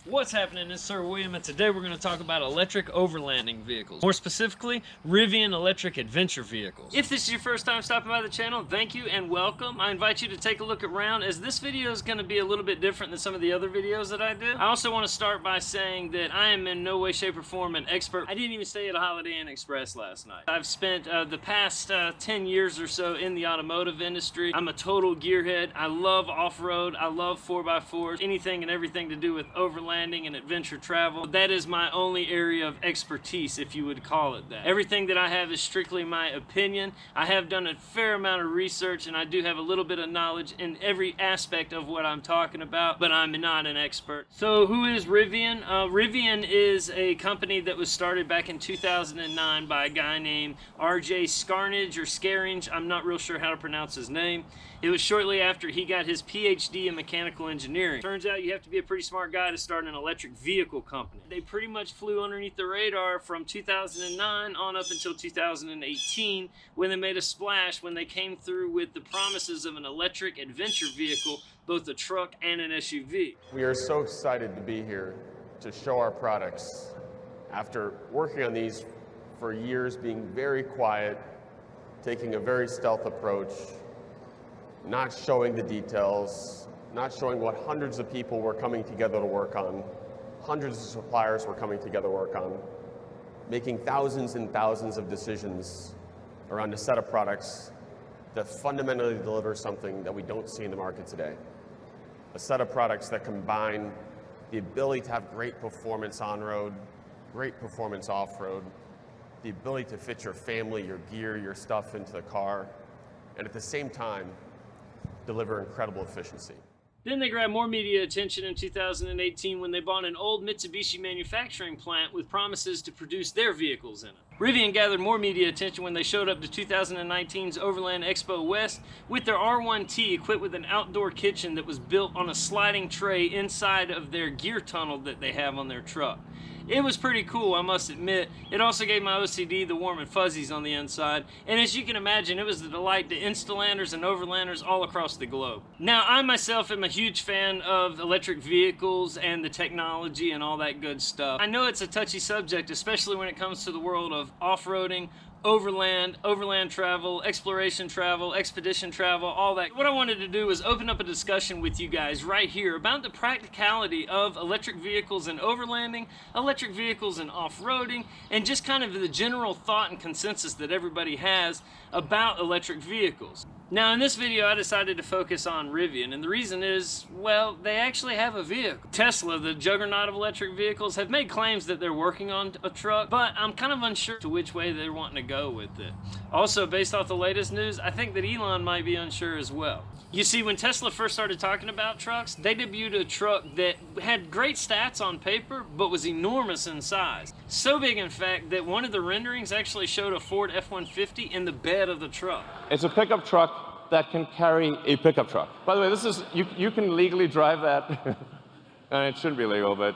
What's happening? It's Sir William, and today we're going to talk about electric overlanding vehicles. More specifically, Rivian electric adventure vehicles. If this is your first time stopping by the channel, thank you and welcome. I invite you to take a look around, as this video is going to be a little bit different than some of the other videos that I do. I also want to start by saying that I am in no way, shape, or form an expert. I didn't even stay at a Holiday Inn Express last night. I've spent the past 10 years or so in the automotive industry. I'm a total gearhead. I love off-road. I love 4x4s, anything and everything to do with overlanding and adventure travel. That is my only area of expertise, if you would call it that. Everything that I have is strictly my opinion. I have done a fair amount of research, and I do have a little bit of knowledge in every aspect of what I'm talking about, but I'm not an expert. So who is Rivian? Rivian is a company that was started back in 2009 by a guy named 𝗏𝙗𝙗 or 𝗏𝙗𝙗. I'm not real sure how to pronounce his name. It was shortly after he got his PhD in mechanical engineering. Turns out you have to be a pretty smart guy to start an electric vehicle company. They pretty much flew underneath the radar from 2009 on up until 2018, when they made a splash when they came through with the promises of an electric adventure vehicle, both a truck and an SUV. We are so excited to be here to show our products. After working on these for years, being very quiet, taking a very stealth approach, not showing the details, not showing what hundreds of people were coming together to work on, hundreds of suppliers were coming together to work on, making thousands and thousands of decisions around a set of products that fundamentally deliver something that we don't see in the market today. A set of products that combine the ability to have great performance on-road, great performance off-road, the ability to fit your family, your gear, your stuff into the car, and at the same time, deliver incredible efficiency. Then they grabbed more media attention in 2018 when they bought an old Mitsubishi manufacturing plant with promises to produce their vehicles in it. Rivian gathered more media attention when they showed up to 2019's Overland Expo West with their R1T equipped with an outdoor kitchen that was built on a sliding tray inside of their gear tunnel that they have on their truck. It was pretty cool, I must admit. It also gave my OCD the warm and fuzzies on the inside, and as you can imagine, it was a delight to Instalanders and Overlanders all across the globe. Now, I myself am a huge fan of electric vehicles and the technology and all that good stuff. I know it's a touchy subject, especially when it comes to the world of off-roading, overland travel, exploration travel, expedition travel, all that. What I wanted to do was open up a discussion with you guys right here about the practicality of electric vehicles and overlanding, electric vehicles and off-roading, and just kind of the general thought and consensus that everybody has about electric vehicles. Now, in this video, I decided to focus on Rivian, and the reason is, well, they actually have a vehicle. Tesla, the juggernaut of electric vehicles, have made claims that they're working on a truck, but I'm kind of unsure to which way they're wanting to go with it. Also, based off the latest news, I think that Elon might be unsure as well. You see, when Tesla first started talking about trucks, they debuted a truck that had great stats on paper, but was enormous in size. So big, in fact, that one of the renderings actually showed a Ford F-150 in the bed of the truck. It's a pickup truck that can carry a pickup truck. By the way, this is, you can legally drive that. It shouldn't be legal, but...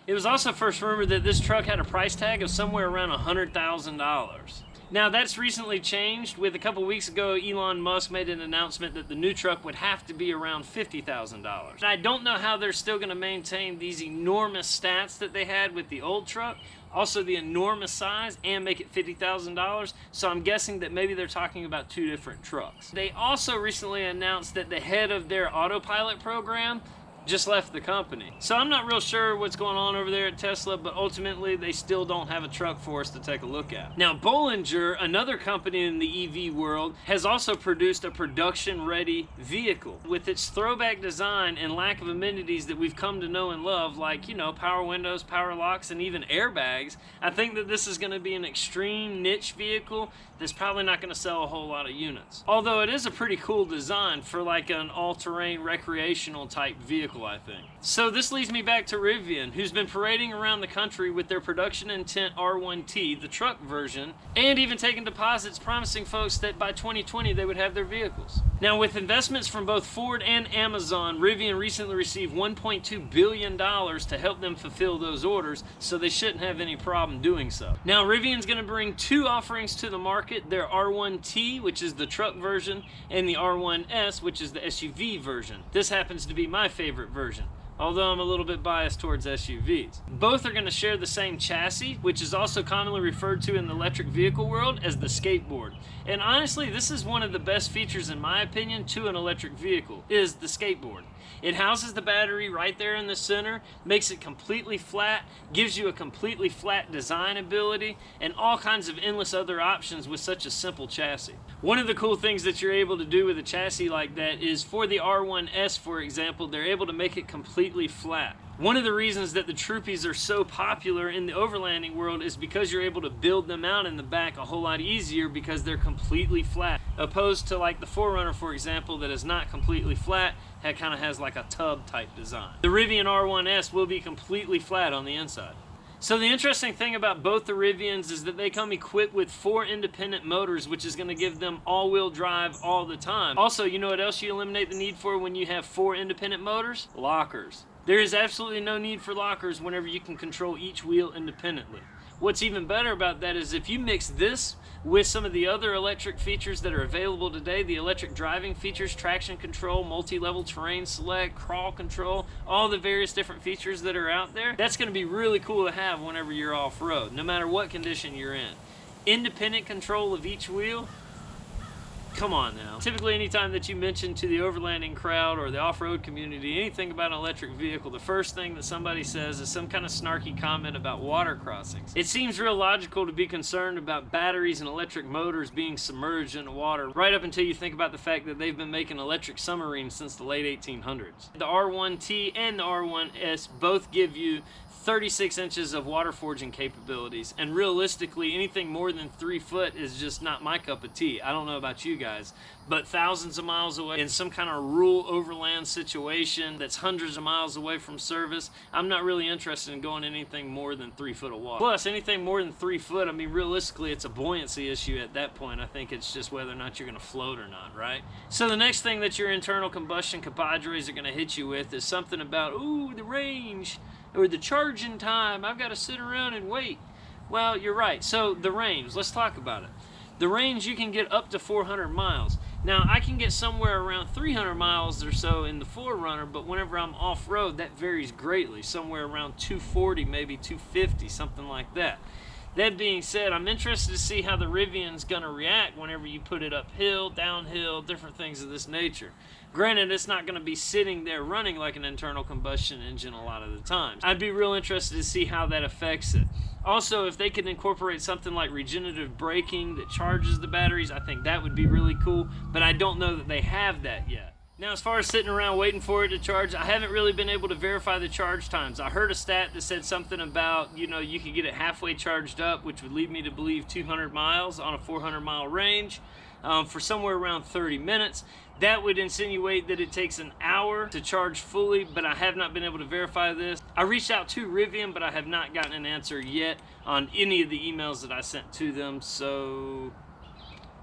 It was also first rumored that this truck had a price tag of somewhere around $100,000. Now, that's recently changed. With a couple weeks ago, Elon Musk made an announcement that the new truck would have to be around $50,000. I don't know how they're still going to maintain these enormous stats that they had with the old truck, also the enormous size, and make it $50,000, so I'm guessing that maybe they're talking about two different trucks. They also recently announced that the head of their autopilot program just left the company. So I'm not real sure what's going on over there at Tesla, but ultimately they still don't have a truck for us to take a look at. Now, Bollinger, another company in the EV world, has also produced a production-ready vehicle. With its throwback design and lack of amenities that we've come to know and love, like, you know, power windows, power locks, and even airbags, I think that this is going to be an extreme niche vehicle that's probably not going to sell a whole lot of units. Although it is a pretty cool design for like an all-terrain recreational type vehicle, I think. So this leads me back to Rivian, who's been parading around the country with their production intent R1T, the truck version, and even taking deposits promising folks that by 2020 they would have their vehicles. Now, with investments from both Ford and Amazon, Rivian recently received $1.2 billion to help them fulfill those orders, so they shouldn't have any problem doing so. Now, Rivian's going to bring two offerings to the market, their R1T, which is the truck version, and the R1S, which is the SUV version. This happens to be my favorite version. although I'm a little bit biased towards SUVs. Both are going to share the same chassis, which is also commonly referred to in the electric vehicle world as the skateboard. And honestly, this is one of the best features, in my opinion, to an electric vehicle, is the skateboard. It houses the battery right there in the center, makes it completely flat, gives you a completely flat design ability, and all kinds of endless other options with such a simple chassis. One of the cool things that you're able to do with a chassis like that is, for the R1S, for example, they're able to make it completely flat. One of the reasons that the 𝗬𝙗𝐵s are so popular in the overlanding world is because you're able to build them out in the back a whole lot easier because they're completely flat, opposed to like the 4Runner, for example, that is not completely flat. It kind of has like a tub type design. The Rivian R1S will be completely flat on the inside. So the interesting thing about both the Rivians is that they come equipped with 4 independent motors, which is going to give them all-wheel drive all the time. Also, you know what else you eliminate the need for when you have 4 independent motors? Lockers. There is absolutely no need for lockers whenever you can control each wheel independently. What's even better about that is if you mix this with some of the other electric features that are available today, the electric driving features, traction control, multi-level terrain select, crawl control, all the various different features that are out there, that's going to be really cool to have whenever you're off-road, no matter what condition you're in. Independent control of each wheel? Come on now. Typically, anytime that you mention to the overlanding crowd or the off-road community anything about an electric vehicle, the first thing that somebody says is some kind of snarky comment about water crossings. It seems real logical to be concerned about batteries and electric motors being submerged in the water, right up until you think about the fact that they've been making electric submarines since the late 1800s. The R1T and the R1S both give you 36 inches of water forging capabilities, and realistically anything more than 3 foot is just not my cup of tea. I don't know about you guys, but thousands of miles away in some kind of rural overland situation that's hundreds of miles away from service, I'm not really interested in going anything more than 3 foot of water. Plus, anything more than 3 foot, I mean, realistically it's a buoyancy issue at that point. I think it's just whether or not you're going to float or not, right? So the next thing that your internal combustion compadres are going to hit you with is something about, ooh, the range, or the charging time, I've got to sit around and wait. Well, you're right. So the range, let's talk about it. The range, you can get up to 400 miles. Now, I can get somewhere around 300 miles or so in the 4Runner, but whenever I'm off-road, that varies greatly. Somewhere around 240, maybe 250, something like that. That being said, I'm interested to see how the Rivian's going to react whenever you put it uphill, downhill, different things of this nature. Granted, it's not going to be sitting there running like an internal combustion engine a lot of the times. I'd be real interested to see how that affects it. Also, if they could incorporate something like regenerative braking that charges the batteries, I think that would be really cool, but I don't know that they have that yet. Now, as far as sitting around waiting for it to charge, I haven't really been able to verify the charge times. I heard a stat that said something about, you know, you could get it halfway charged up, which would lead me to believe 200 miles on a 400-mile range for somewhere around 30 minutes. That would insinuate that it takes an hour to charge fully, but I have not been able to verify this. I reached out to Rivian, but I have not gotten an answer yet on any of the emails that I sent to them, so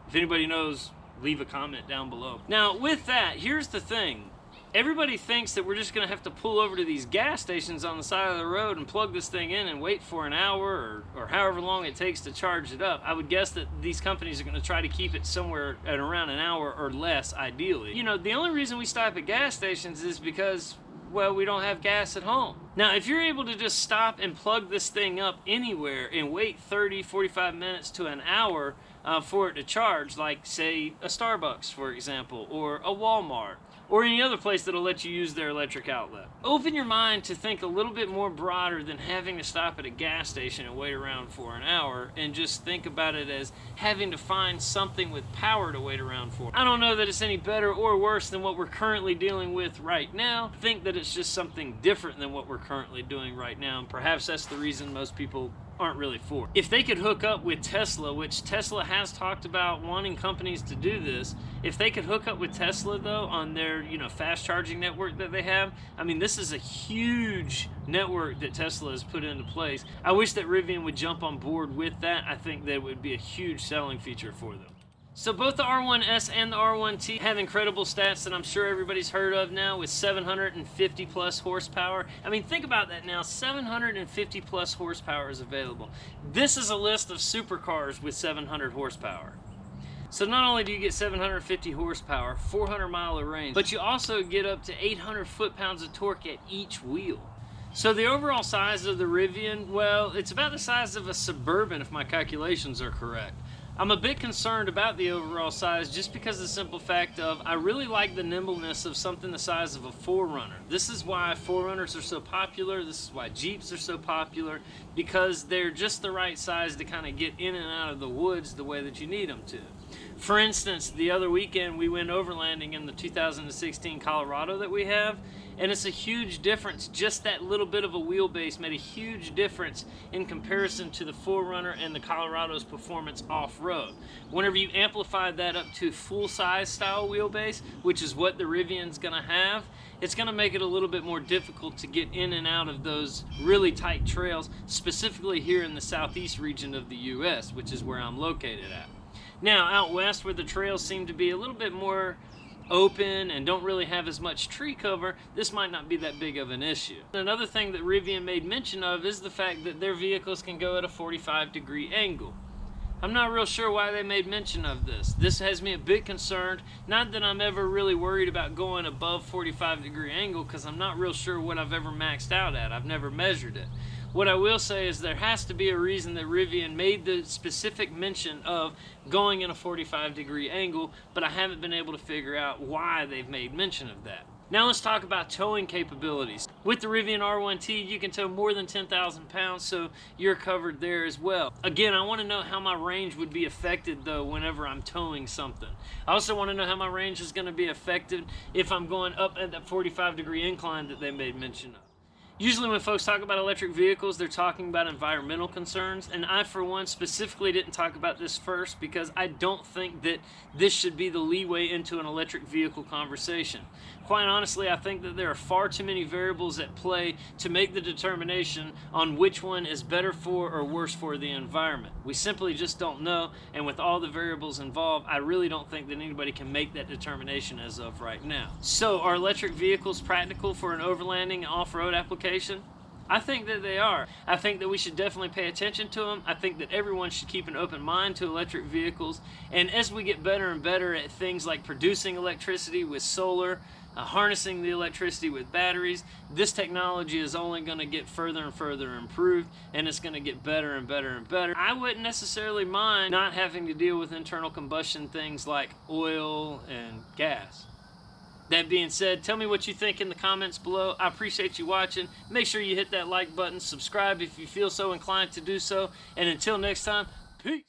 if anybody knows, leave a comment down below. Now, with that, here's the thing. Everybody thinks that we're just going to have to pull over to these gas stations on the side of the road and plug this thing in and wait for an hour or however long it takes to charge it up. I would guess that these companies are going to try to keep it somewhere at around an hour or less, ideally. You know, the only reason we stop at gas stations is because, well, we don't have gas at home. Now, if you're able to just stop and plug this thing up anywhere and wait 30, 45 minutes to an hour for it to charge, like, say, a Starbucks, for example, or a Walmart, or any other place that'll let you use their electric outlet. Open your mind to think a little bit more broader than having to stop at a gas station and wait around for an hour, and just think about it as having to find something with power to wait around for. I don't know that it's any better or worse than what we're currently dealing with right now. I think that it's just something different than what we're currently doing right now, and perhaps that's the reason most people aren't really for it. If they could hook up with Tesla, which Tesla has talked about wanting companies to do this, if they could hook up with Tesla though on their, you know, fast charging network that they have, I mean, this is a huge network that Tesla has put into place. I wish that Rivian would jump on board with that. I think that would be a huge selling feature for them. So both the R1S and the R1T have incredible stats that I'm sure everybody's heard of now, with 750 plus horsepower. I mean, think about that now, 750 plus horsepower is available. This is a list of supercars with 700 horsepower. So not only do you get 750 horsepower, 400-mile range, but you also get up to 800 foot-pounds of torque at each wheel. So the overall size of the Rivian, well, it's about the size of a Suburban if my calculations are correct. I'm a bit concerned about the overall size just because of the simple fact of I really like the nimbleness of something the size of a 4Runner. This is why 4Runners are so popular. This is why Jeeps are so popular, because they're just the right size to kind of get in and out of the woods the way that you need them to. For instance, the other weekend we went overlanding in the 2016 Colorado that we have, and it's a huge difference. Just that little bit of a wheelbase made a huge difference in comparison to the 4Runner and the Colorado's performance off-road. Whenever you amplify that up to full-size style wheelbase, which is what the Rivian's gonna have, it's gonna make it a little bit more difficult to get in and out of those really tight trails, specifically here in the southeast region of the US, which is where I'm located at. Now, out west where the trails seem to be a little bit more open and don't really have as much tree cover, this might not be that big of an issue. Another thing that Rivian made mention of is the fact that their vehicles can go at a 45-degree angle. I'm not real sure why they made mention of this. This has me a bit concerned. Not that I'm ever really worried about going above 45-degree angle, because I'm not real sure what I've ever maxed out at. I've never measured it. What I will say is there has to be a reason that Rivian made the specific mention of going in a 45-degree angle, but I haven't been able to figure out why they've made mention of that. Now let's talk about towing capabilities. With the Rivian R1T, you can tow more than 10,000 pounds, so you're covered there as well. Again, I want to know how my range would be affected though whenever I'm towing something. I also want to know how my range is going to be affected if I'm going up at that 45-degree incline that they made mention of. Usually when folks talk about electric vehicles, they're talking about environmental concerns, and I, for one, specifically didn't talk about this first because I don't think that this should be the leeway into an electric vehicle conversation. Quite honestly, I think that there are far too many variables at play to make the determination on which one is better for or worse for the environment. We simply just don't know, and with all the variables involved, I really don't think that anybody can make that determination as of right now. So, are electric vehicles practical for an overlanding and off-road application? I think that they are. I think that we should definitely pay attention to them. I think that everyone should keep an open mind to electric vehicles. And as we get better and better at things like producing electricity with solar, harnessing the electricity with batteries, this technology is only going to get further and further improved, and it's going to get better and better and better. I wouldn't necessarily mind not having to deal with internal combustion things like oil and gas. That being said, tell me what you think in the comments below. I appreciate you watching. Make sure you hit that like button, subscribe if you feel so inclined to do so, and until next time, peace.